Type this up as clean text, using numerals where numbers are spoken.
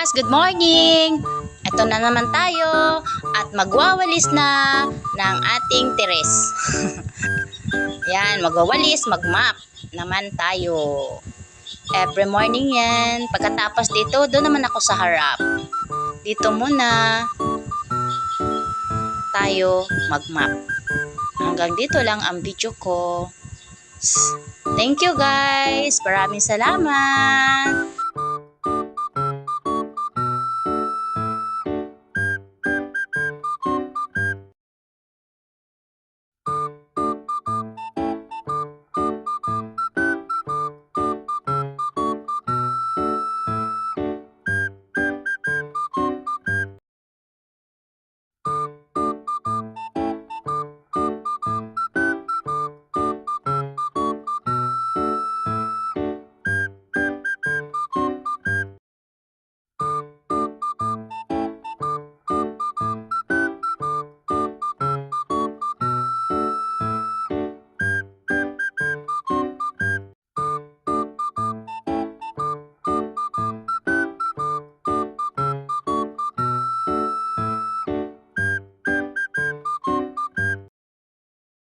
guys! Good morning! Ito na naman tayo at magwawalis na ng ating teres. Yan, magwawalis, magmap naman tayo. Every morning yan. Pagkatapos dito, doon naman ako sa harap. Dito muna tayo magmap. Hanggang dito lang ang video ko. Thank you guys! Maraming salamat!